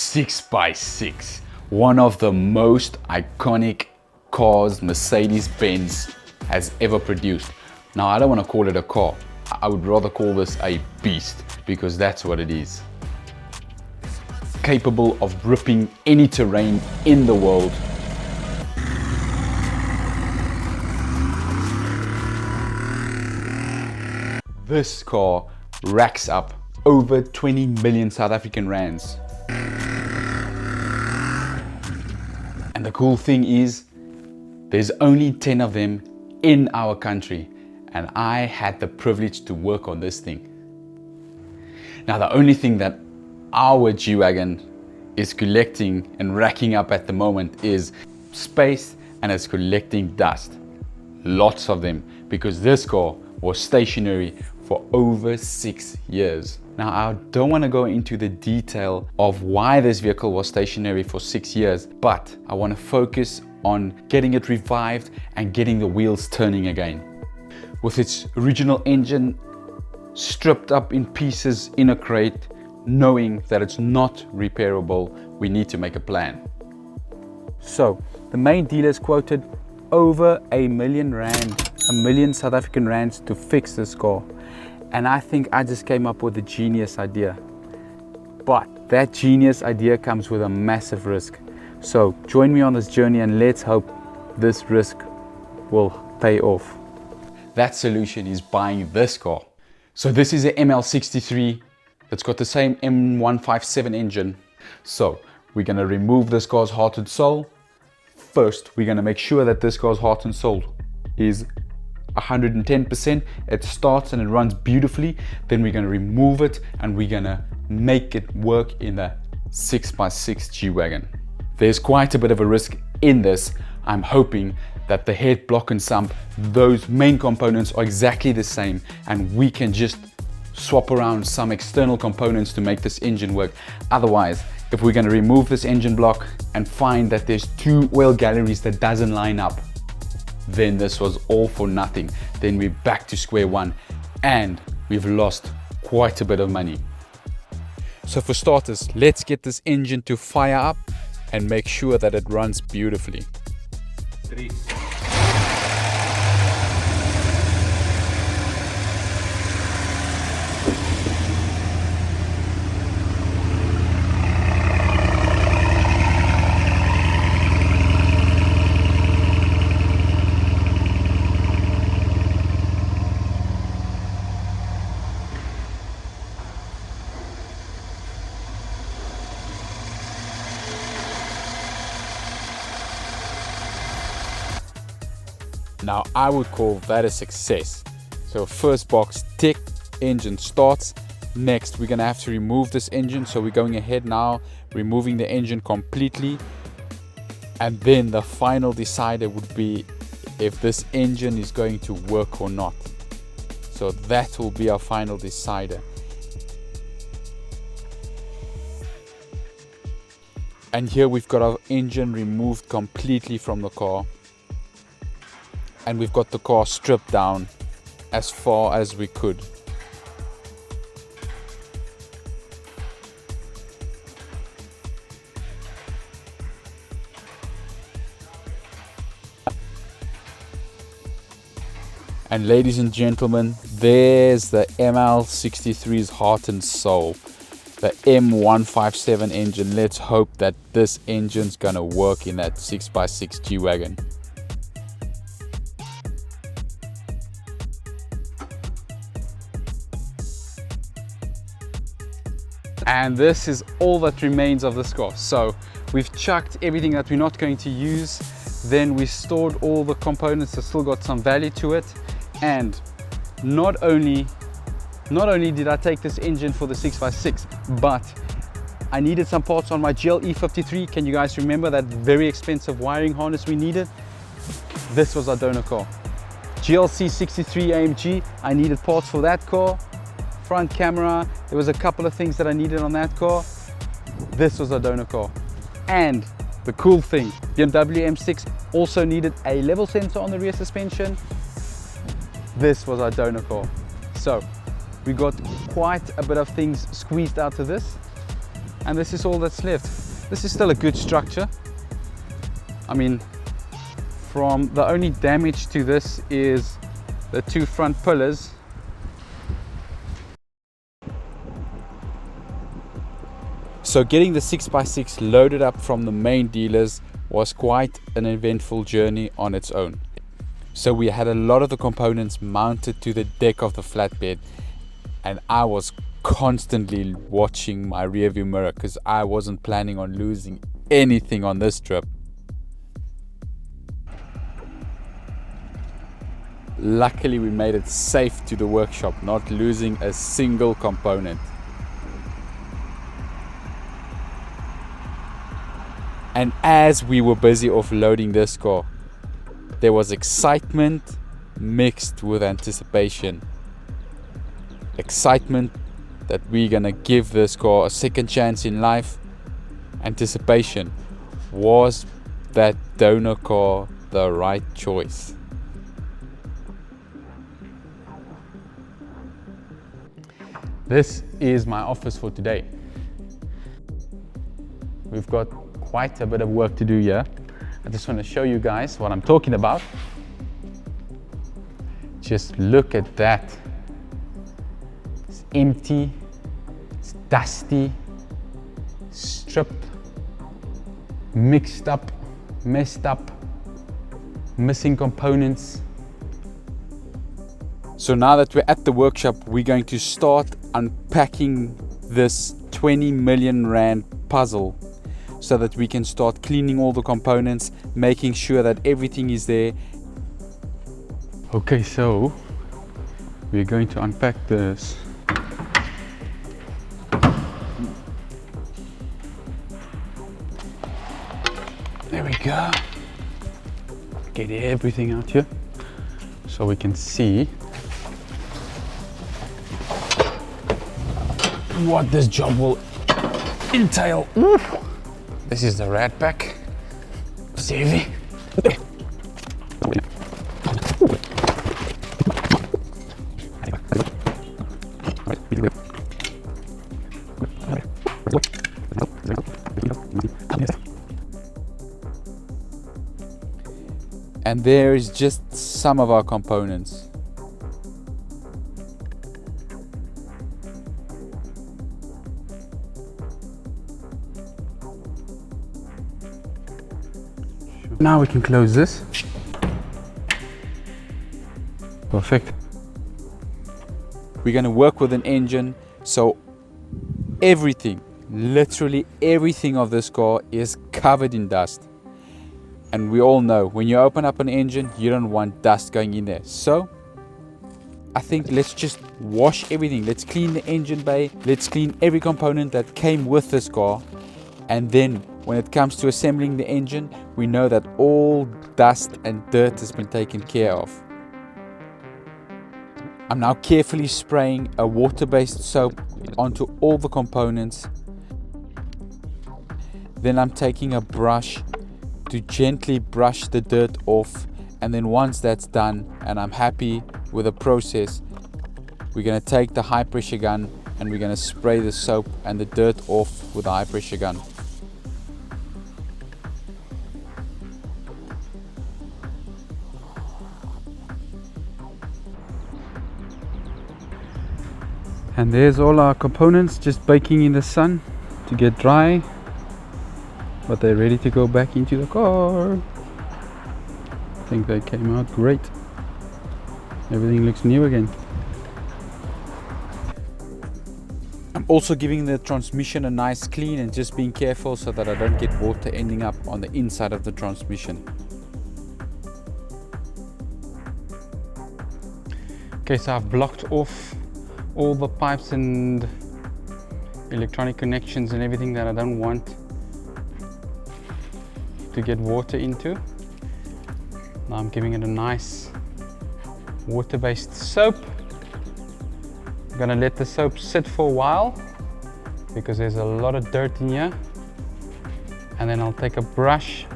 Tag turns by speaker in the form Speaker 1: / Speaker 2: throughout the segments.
Speaker 1: 6x6, one of the most iconic cars Mercedes-Benz has ever produced. Now, I don't want to call it a car. I would rather call this a beast, because that's what it is. Capable of gripping any terrain in the world. This car racks up over 20 million South African rands. And the cool thing is, there's only 10 of them in our country, and I had the privilege to work on this thing. Now, the only thing that our G-Wagon is collecting and racking up at the moment is space, and it's collecting dust. Lots of them, because this car was stationary for over 6 years. Now, I don't want to go into the detail of why this vehicle was stationary for 6 years, but I want to focus on getting it revived and getting the wheels turning again. With its original engine stripped up in pieces in a crate, knowing that it's not repairable, we need to make a plan. So, the main dealers quoted over R1 million, R1 million South African rands to fix this car. And I think I just came up with a genius idea. But that genius idea comes with a massive risk. So join me on this journey and let's hope this risk will pay off. That solution is buying this car. So this is a ML63 that's got the same M157 engine. So we're gonna remove this car's heart and soul. First, we're gonna make sure that this car's heart and soul is 110%. It starts and it runs beautifully. Then we're going to remove it and we're going to make it work in the 6x6 G-Wagon. There's quite a bit of a risk in this. I'm hoping that the head, block and sump, those main components are exactly the same, and we can just swap around some external components to make this engine work. Otherwise, if we're going to remove this engine block and find that there's 2 oil galleries that doesn't line up, then this was all for nothing. Then we're back to square one and we've lost quite a bit of money. So for starters, let's get this engine to fire up and make sure that it runs beautifully. 3. Now, I would call that a success. So first box tick, engine starts. Next, we're gonna have to remove this engine. So we're going ahead now, removing the engine completely. And then the final decider would be if this engine is going to work or not. So that will be our final decider. And here we've got our engine removed completely from the car. And we've got the car stripped down as far as we could. And ladies and gentlemen, there's the ML63's heart and soul. The M157 engine. Let's hope that this engine's gonna work in that 6x6 G-Wagon. And this is all that remains of this car. So we've chucked everything that we're not going to use. Then we stored all the components that still got some value to it. And not only did I take this engine for the 6x6, but I needed some parts on my GLE53. Can you guys remember that very expensive wiring harness we needed? This was our donor car. G63 AMG, I needed parts for that car. Front camera, there was a couple of things that I needed on that car. This was a donor car. And the cool thing, BMW M6 also needed a level sensor on the rear suspension. This was our donor car. So we got quite a bit of things squeezed out of this. and this is all that's left. This is still a good structure. I mean, from the only damage to this is the two front pillars. So getting the 6x6 loaded up from the main dealers was quite an eventful journey on its own. So we had a lot of the components mounted to the deck of the flatbed, and I was constantly watching my rearview mirror because I wasn't planning on losing anything on this trip. Luckily we made it safe to the workshop, not losing a single component. And as we were busy offloading this car, there was excitement mixed with anticipation. Excitement that we're gonna give this car a second chance in life. Anticipation, was that donor car the right choice? This is my office for today. We've got quite a bit of work to do here. I just want to show you guys what I'm talking about. Just look at that. It's empty, it's dusty, stripped, mixed up, messed up, missing components. So now that we're at the workshop, we're going to start unpacking this 20 million rand puzzle so that we can start cleaning all the components, making sure that everything is there. Okay, so we're going to unpack this. There we go. Get everything out here so we can see what this job will entail. This is the rat pack. It's heavy. And there is just some of our components. Now we can close this. Perfect. We're going to work with an engine, so everything, literally everything of this car is covered in dust. And we all know when you open up an engine, you don't want dust going in there. So I think let's just wash everything. Let's clean the engine bay. Let's clean every component that came with this car. And then when it comes to assembling the engine, we know that all dust and dirt has been taken care of. I'm now carefully spraying a water-based soap onto all the components. Then I'm taking a brush to gently brush the dirt off, and then once that's done and I'm happy with the process, we're going to take the high pressure gun and we're going to spray the soap and the dirt off with the high pressure gun. And there's all our components just baking in the sun to get dry, but they're ready to go back into the car. I think they came out great. Everything looks new again. I'm also giving the transmission a nice clean and just being careful so that I don't get water ending up on the inside of the transmission. Okay, so I've blocked off all the pipes and electronic connections and everything that I don't want to get water into. Now I'm giving it a nice water-based soap. I'm gonna let the soap sit for a while because there's a lot of dirt in here. And then I'll take a brush,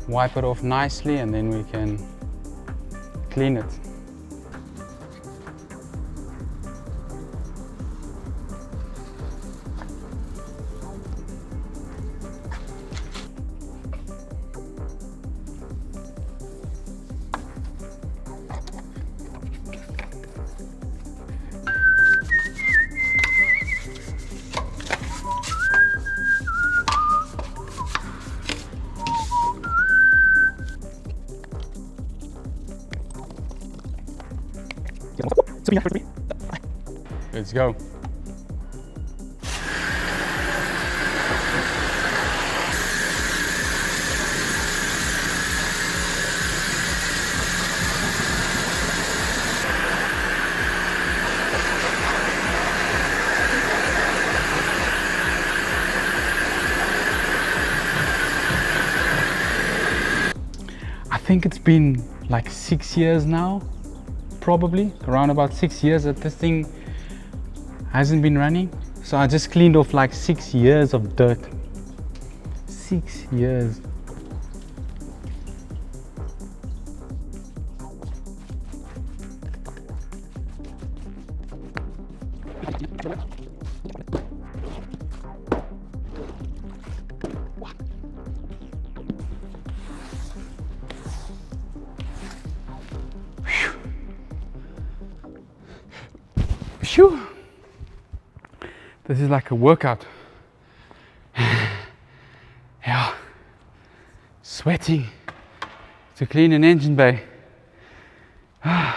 Speaker 1: wipe it off nicely, and then we can clean it. Let's go. I think it's been like 6 years now, probably around about 6 years that this thing hasn't been running. So I just cleaned off like 6 years of dirt. 6 years. Phew. This is like a workout. Yeah, sweating to clean an engine bay. And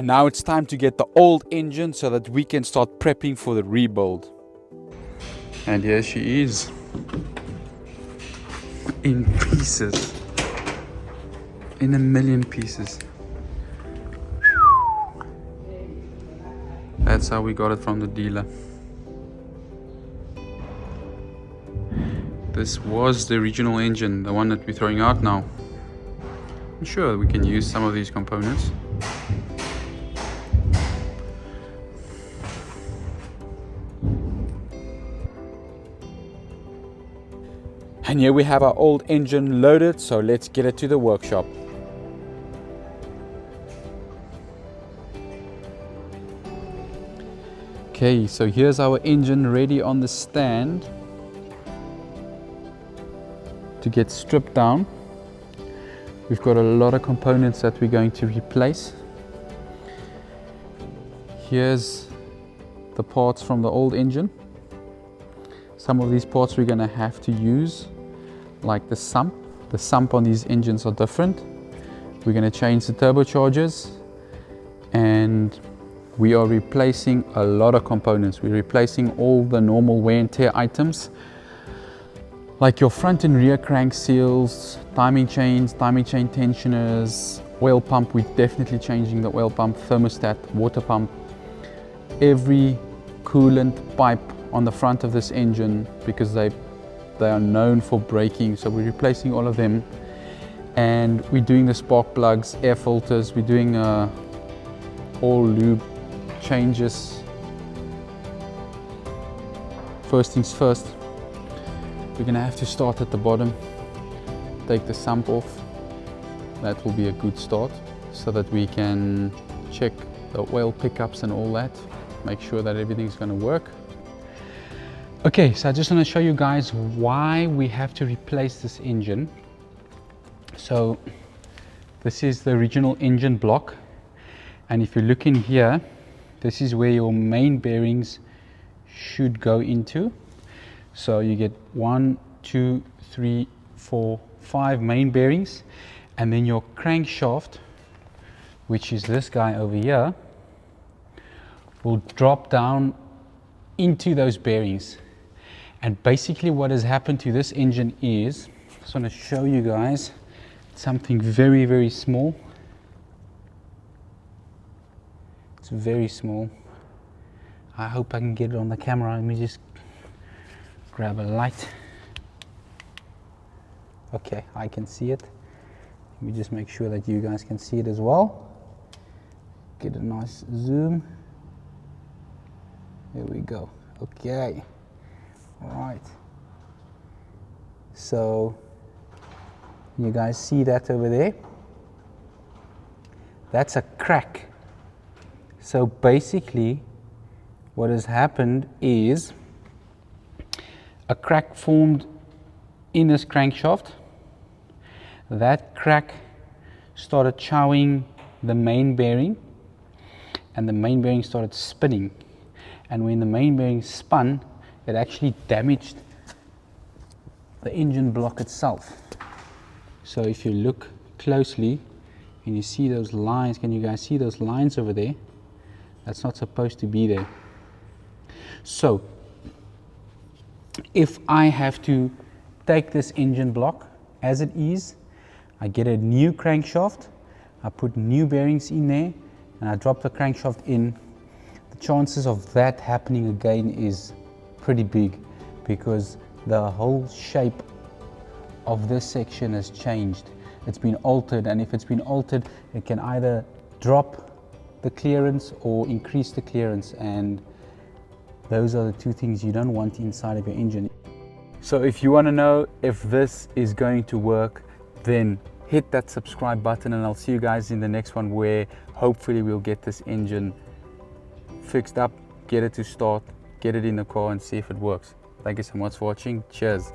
Speaker 1: now it's time to get the old engine so that we can start prepping for the rebuild. And here she is, in pieces, in a million pieces. That's how we got it from the dealer. This was the original engine, the one that we're throwing out now. I'm sure we can use some of these components. And here we have our old engine loaded, so let's get it to the workshop. Okay, so here's our engine ready on the stand to get stripped down. We've got a lot of components that we're going to replace. Here's the parts from the old engine. Some of these parts we're going to have to use, like the sump. The sump on these engines are different. We're going to change the turbochargers, and we are replacing a lot of components. We're replacing all the normal wear and tear items, like your front and rear crank seals, timing chain tensioners, oil pump. We're definitely changing the oil pump, thermostat, water pump, every coolant pipe on the front of this engine, because they are known for breaking. So we're replacing all of them, and we're doing the spark plugs, air filters. We're doing all lube changes. First things first, we're gonna have to start at the bottom, take the sump off. That will be a good start, so that we can check the oil pickups and all that, make sure that everything's gonna work. Okay, so I just want to show you guys why we have to replace this engine. So this is the original engine block, and if you look in here, this is where your main bearings should go into. So you get 1, 2, 3, 4, 5 main bearings, and then your crankshaft, which is this guy over here, will drop down into those bearings. And basically what has happened to this engine is, I just want to show you guys something very, very small. It's very small. I hope I can get it on the camera. Let me just grab a light. Okay, I can see it. Let me just make sure that you guys can see it as well. Get a nice zoom. There we go. Okay. All right. So you guys see that over there? That's a crack. So basically what has happened is a crack formed in this crankshaft. That crack started chowing the main bearing, and the main bearing started spinning. And when the main bearing spun, it actually damaged the engine block itself. So if you look closely,
Speaker 2: Can you see those lines? Can you guys see those lines over there? That's not supposed to be there. So if I have to take this engine block as it is, I get a new crankshaft, I put new bearings in there, and I drop the crankshaft in. The chances of that happening again is pretty big, because the whole shape of this section has changed. It's been altered, and if it's been altered, it can either drop the clearance or increase the clearance, and those are the two things you don't want inside of your engine. So if you want to know if this is going to work, then hit that subscribe button, and I'll see you guys in the next one, where hopefully we'll get this engine fixed up, get it to start, get it in the car and see if it works. Thank you so much for watching. Cheers.